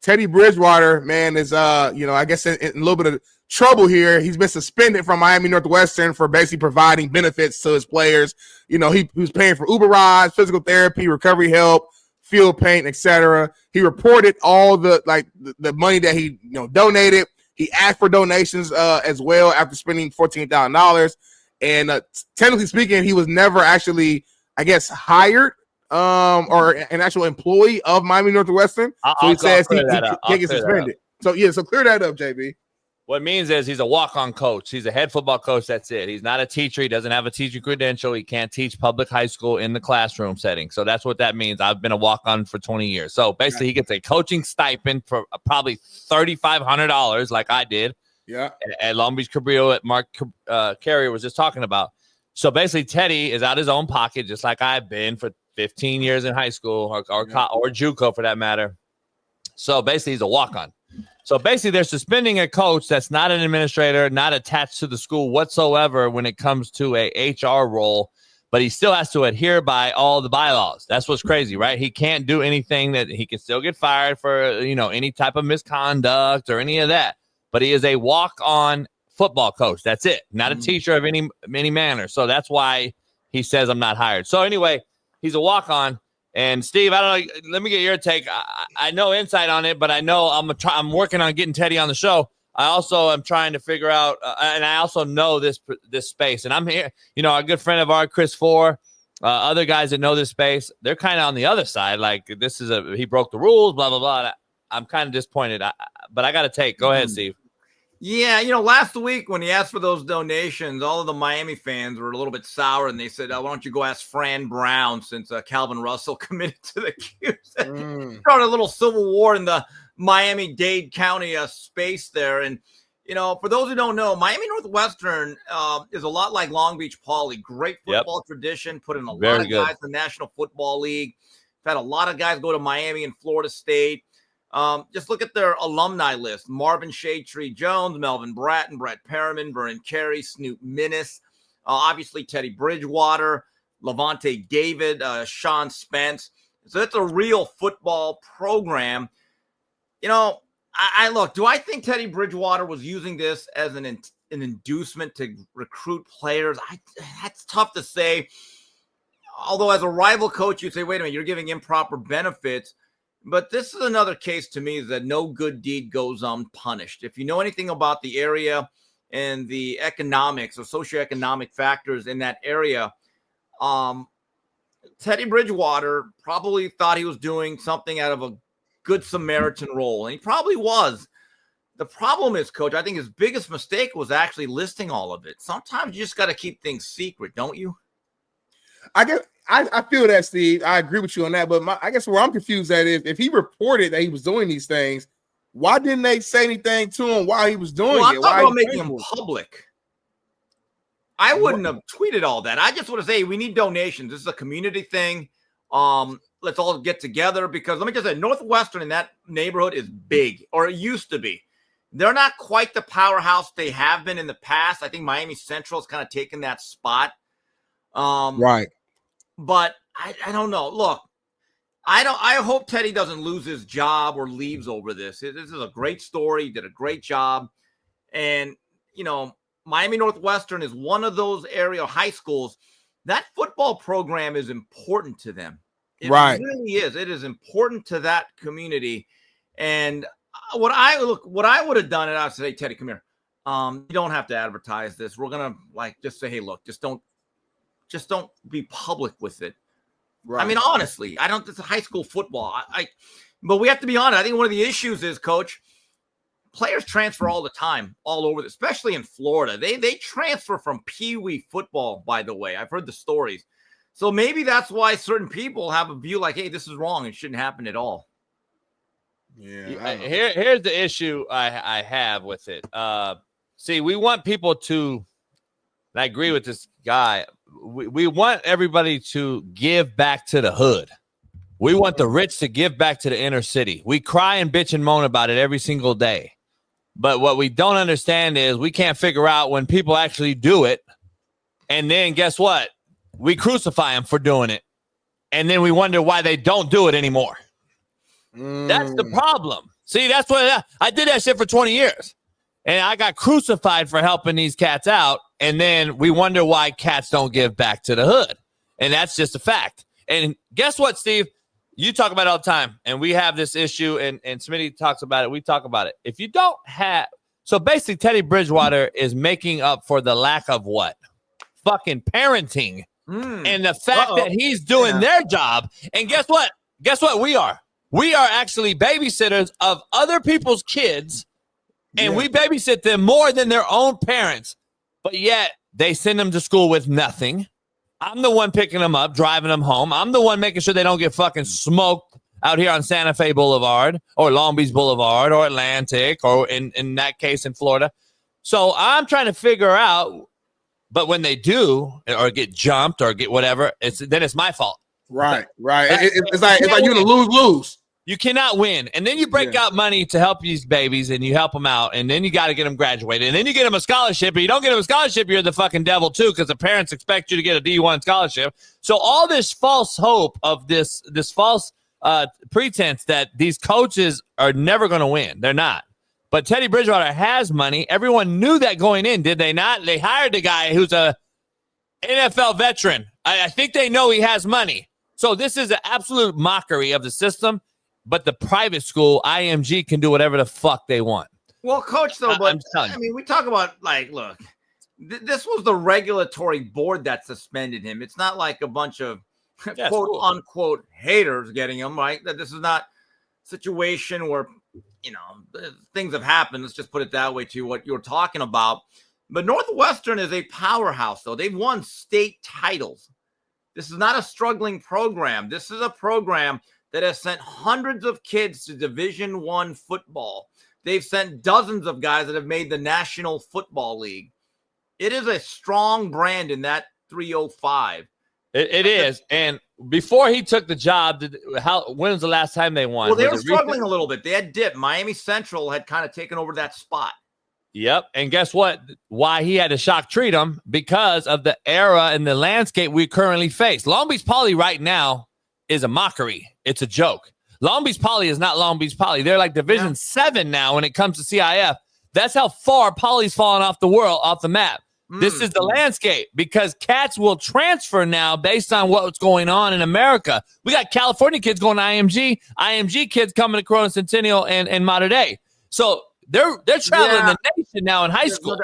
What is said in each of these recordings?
Teddy Bridgewater, man, is I guess in a little bit of trouble here. He's been suspended from Miami Northwestern for basically providing benefits to his players. He was paying for Uber rides, physical therapy, recovery help, field paint, etc. He reported all the money that he donated. He asked for donations as well after spending $14,000. And technically speaking, he was never actually, I guess, hired or an actual employee of Miami Northwestern. So he says he can't get suspended. So clear that up, JB. What it means is he's a walk-on coach. He's a head football coach. That's it. He's not a teacher. He doesn't have a teaching credential. He can't teach public high school in the classroom setting. So that's what that means. I've been a walk-on for 20 years. So basically, he gets a coaching stipend for probably $3,500 like I did. Yeah. At Long Beach Cabrillo at Mark Carrier was just talking about. So basically, Teddy is out his own pocket, just like I've been for 15 years in high school or JUCO for that matter. So basically, he's a walk-on. So basically, they're suspending a coach that's not an administrator, not attached to the school whatsoever when it comes to a HR role, but he still has to adhere by all the bylaws. That's what's crazy, right? He can't do anything that he can still get fired for, any type of misconduct or any of that. But he is a walk-on football coach. That's it. Not a teacher of any manner. So that's why he says I'm not hired. So anyway, he's a walk-on. And Steve, I don't know. Let me get your take. I know insight on it, but I know I'm working on getting Teddy on the show. I also am trying to figure out, and I also know this space. And I'm here. A good friend of ours, Chris Four, other guys that know this space. They're kind of on the other side. Like he broke the rules, blah blah blah. I'm kind of disappointed, but I got to take. Go ahead, Steve. Yeah, last week when he asked for those donations, all of the Miami fans were a little bit sour, and they said, why don't you go ask Fran Brown since Calvin Russell committed to the Qs. Started a little civil war in the Miami-Dade County space there. And, for those who don't know, Miami Northwestern is a lot like Long Beach Poly. Great football tradition, put in a lot of guys in the National Football League. Had a lot of guys go to Miami and Florida State. Just look at their alumni list. Marvin Shaytree Jones, Melvin Bratton, Brett Perriman, Vernon Carey, Snoop Minnis, obviously Teddy Bridgewater, Levante David, Shaun Spence. So it's a real football program. I look, do I think Teddy Bridgewater was using this as an inducement to recruit players? That's tough to say. Although as a rival coach, you say, wait a minute, you're giving improper benefits. But this is another case to me that no good deed goes unpunished. If you know anything about the area and the economics or socioeconomic factors in that area, Teddy Bridgewater probably thought he was doing something out of a good Samaritan role, and he probably was. The problem is, Coach, I think his biggest mistake was actually listing all of it. Sometimes you just got to keep things secret, don't you? I feel that, Steve. I agree with you on that. But I guess where I'm confused at is if he reported that he was doing these things, why didn't they say anything to him while he was doing it? I'm talking about making them public. I wouldn't have tweeted all that. I just want to say we need donations. This is a community thing. Let's all get together because let me just say Northwestern in that neighborhood is big, or it used to be. They're not quite the powerhouse they have been in the past. I think Miami Central has kind of taken that spot. Right. But I don't know. Look, I hope Teddy doesn't lose his job or leaves over this. This is a great story. He did a great job. And, Miami Northwestern is one of those area high schools. That football program is important to them. It really is. It is important to that community. And what I would have done, and I'd say, Teddy, come here. You don't have to advertise this. We're going to just say, hey, look, just don't be public with it. Right. I mean, honestly, it's high school football. But we have to be honest. I think one of the issues is, Coach, players transfer all the time, all over, especially in Florida. They transfer from Pee Wee football, by the way. I've heard the stories. So maybe that's why certain people have a view like, hey, this is wrong. It shouldn't happen at all. Yeah. Here's the issue I have with it. See, we want people to, and I agree with this guy, we want everybody to give back to the hood. We want the rich to give back to the inner city. We cry and bitch and moan about it every single day. But what we don't understand is we can't figure out when people actually do it. And then guess what? We crucify them for doing it. And then we wonder why they don't do it anymore. That's the problem. See, that's what I did that shit for 20 years. And I got crucified for helping these cats out. And then we wonder why cats don't give back to the hood. And that's just a fact. And guess what, Steve? You talk about it all the time. And we have this issue, and Smitty talks about it. We talk about it. If you don't have – so basically Teddy Bridgewater is making up for the lack of what? Fucking parenting. And the fact that he's doing their job. And guess what? Guess what we are? We are actually babysitters of other people's kids. And we babysit them more than their own parents, but yet they send them to school with nothing. I'm the one picking them up, driving them home. I'm the one making sure they don't get fucking smoked out here on Santa Fe Boulevard or Long Beach Boulevard or Atlantic or in that case in Florida. So I'm trying to figure out, but when they do or get jumped or get whatever, then it's my fault. Right. It's like you're gonna lose. You cannot win. And then you break out money to help these babies and you help them out. And then you got to get them graduated. And then you get them a scholarship. But you don't get them a scholarship, you're the fucking devil too, because the parents expect you to get a D1 scholarship. So all this false hope of this false pretense that these coaches are never going to win. They're not. But Teddy Bridgewater has money. Everyone knew that going in, did they not? They hired a guy who's a NFL veteran. I think they know he has money. So this is an absolute mockery of the system. But the private school, IMG, can do whatever the fuck they want. Well, Coach, though, but I mean, we talk about, like, look, this was the regulatory board that suspended him. It's not like a bunch of quote unquote haters getting him, right? That this is not a situation where, you know, things have happened. Let's just put it that way to what you're talking about. But Northwestern is a powerhouse, though. They've won state titles. This is not a struggling program. This is a program that has sent hundreds of kids to Division I football. They've sent dozens of guys that have made the National Football League. It is a strong brand in that 305. It is. And before he took the job, when was the last time they won? Well, they were struggling a little bit. They had dipped. Miami Central had kind of taken over that spot. Yep. And guess what? Why he had to shock treat them? Because of the era and the landscape we currently face. Long Beach Poly right now is a mockery. It's a joke. Long Beach Poly is not Long Beach Poly. They're like Division 7 now when it comes to CIF. That's how far Poly's fallen off the map. This is the landscape because cats will transfer now based on what's going on in America. We got California kids going to IMG kids coming to Corona Centennial and Mater Dei. So they're traveling the nation now in high school.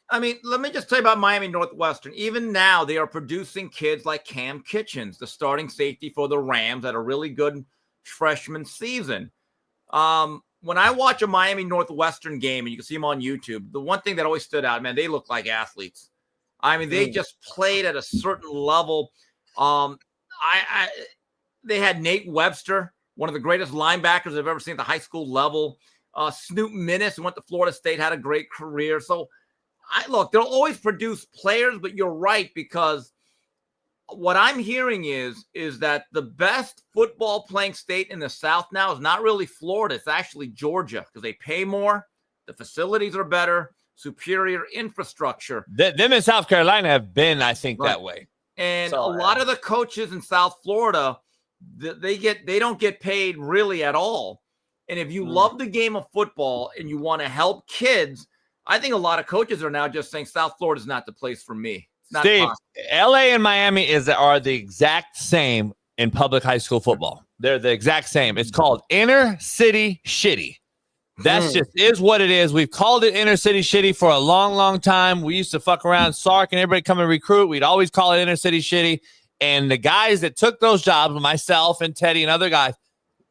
I mean, let me just tell you about Miami Northwestern. Even now, they are producing kids like Cam Kitchens, the starting safety for the Rams, at a really good freshman season. When I watch a Miami Northwestern game, and you can see them on YouTube, the one thing that always stood out, man, they look like athletes. I mean, they just played at a certain level. They had Nate Webster, one of the greatest linebackers I've ever seen at the high school level. Snoop Minnis, who went to Florida State, had a great career. So, look, they'll always produce players, but you're right, because what I'm hearing is that the best football playing state in the South now is not really Florida. It's actually Georgia, because they pay more, the facilities are better, superior infrastructure. Them in South Carolina have been, I think, that way. And a lot of the coaches in South Florida, they don't get paid really at all. And if you love the game of football and you want to help kids, I think a lot of coaches are now just saying South Florida is not the place for me. It's not Steve, possible. LA and Miami are the exact same in public high school football. They're the exact same. It's called inner city shitty. That's just is what it is. We've called it inner city shitty for a long, long time. We used to fuck around Sark and everybody come and recruit. We'd always call it inner city shitty. And the guys that took those jobs, myself and Teddy and other guys,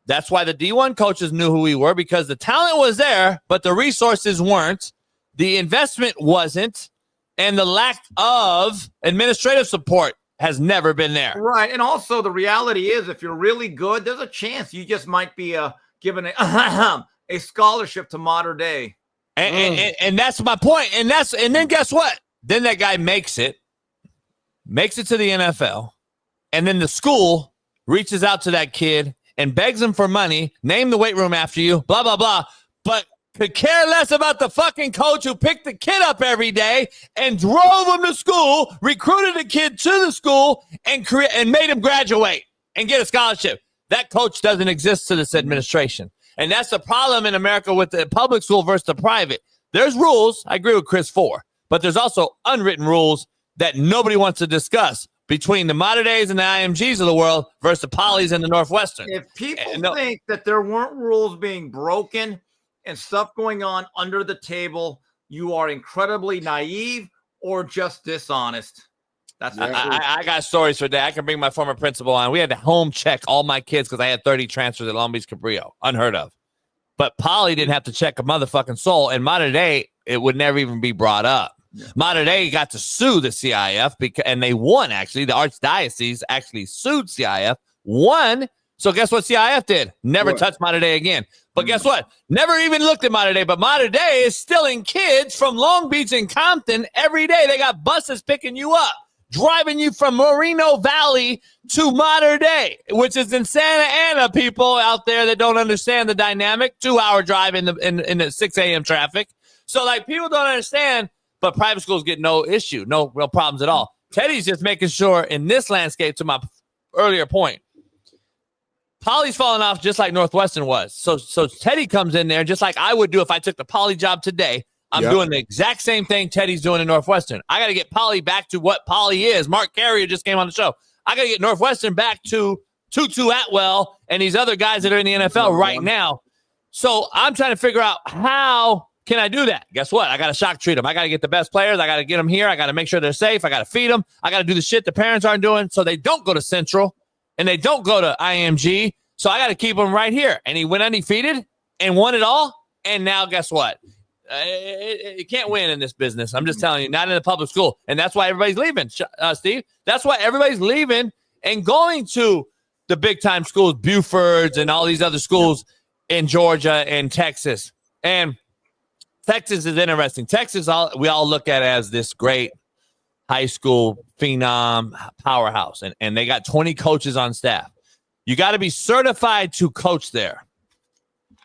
that's why the D1 coaches knew who we were, because the talent was there, but the resources weren't. The investment wasn't, and the lack of administrative support has never been there. Right, and also the reality is, if you're really good, there's a chance you just might be given a scholarship to Mater Dei. And that's my point. And then guess what? Then that guy makes it to the NFL, and then the school reaches out to that kid and begs him for money, name the weight room after you, blah, blah, blah, but could care less about the fucking coach who picked the kid up every day and drove him to school, recruited the kid to the school, and made him graduate and get a scholarship. That coach doesn't exist to this administration. And that's the problem in America with the public school versus the private. There's rules. I agree with Chris Four, but there's also unwritten rules that nobody wants to discuss between the modern days and the IMGs of the world versus the Polys and the Northwestern. If people think that there weren't rules being broken and stuff going on under the table, you are incredibly naive or just dishonest. That's I got stories for that. I can bring my former principal on. We had to home check all my kids because I had 30 transfers at Long Beach Cabrillo. Unheard of. But Poly didn't have to check a motherfucking soul. In modern day, it would never even be brought up. Yeah. Modern day got to sue the CIF and they won, actually. The Archdiocese actually sued CIF, won. So guess what CIF did? Never touched Modern Day again. But guess what? Never even looked at Modern Day. But Modern Day is stealing kids from Long Beach and Compton every day. They got buses picking you up, driving you from Moreno Valley to Modern Day, which is in Santa Ana, people out there that don't understand the dynamic. 2-hour drive in the 6 a.m. traffic. So, like, people don't understand. But private schools get no issue, no real problems at all. Teddy's just making sure in this landscape, to my earlier point, Poly's falling off just like Northwestern was. So Teddy comes in there just like I would do if I took the Poly job today. I'm doing the exact same thing Teddy's doing in Northwestern. I got to get Poly back to what Poly is. Mark Carrier just came on the show. I got to get Northwestern back to Tutu Atwell and these other guys that are in the NFL right now. So I'm trying to figure out how can I do that? Guess what? I got to shock treat them. I got to get the best players. I got to get them here. I got to make sure they're safe. I got to feed them. I got to do the shit the parents aren't doing so they don't go to Central and they don't go to IMG. So I got to keep them right here. And he went undefeated and won it all. And now guess what? You can't win in this business. I'm just telling you, not in the public school. And that's why everybody's leaving, Steve. That's why everybody's leaving and going to the big time schools, Buford's and all these other schools in Georgia and Texas. And Texas is interesting. Texas, we all look at it as this great high school phenom powerhouse, and they got 20 coaches on staff. You got to be certified to coach there,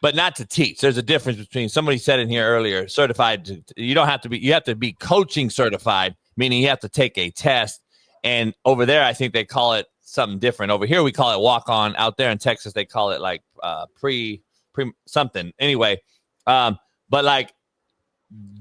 but not to teach. There's a difference between, somebody said in here earlier, certified. You don't have to be, you have to be coaching certified, meaning you have to take a test. And over there, I think they call it something different. Over here, we call it walk on. Out there in Texas, they call it like pre something. Anyway, but like,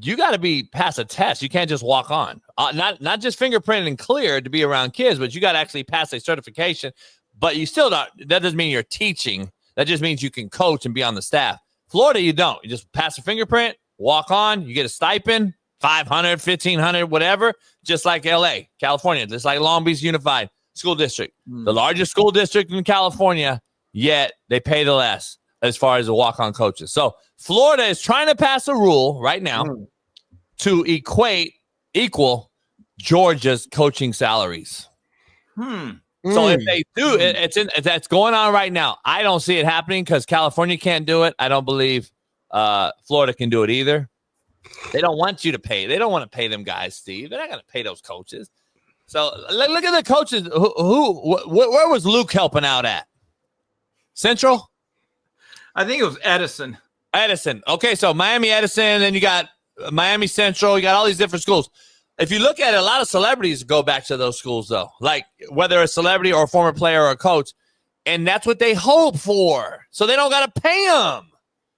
you got to be pass a test. You can't just walk on. Not just fingerprinted and cleared to be around kids, but you got to actually pass a certification. But you still don't. That doesn't mean you're teaching. That just means you can coach and be on the staff. Florida, you don't. You just pass a fingerprint, walk on. You get a stipend, $500, $1,500, whatever. Just like LA, California, just like Long Beach Unified School District, the largest school district in California. Yet they pay the less as far as the walk-on coaches. So Florida is trying to pass a rule right now to equal Georgia's coaching salaries. So if they do, that's going on right now. I don't see it happening because California can't do it. I don't believe Florida can do it either. They don't want you to pay. They don't want to pay them guys, Steve. They're not going to pay those coaches. So look at the coaches. Where was Luke helping out at? Central? I think it was Edison. Okay, so Miami Edison, then you got Miami Central. You got all these different schools. If you look at it, a lot of celebrities go back to those schools, though, like whether a celebrity or a former player or a coach, and that's what they hope for. So they don't got to pay them.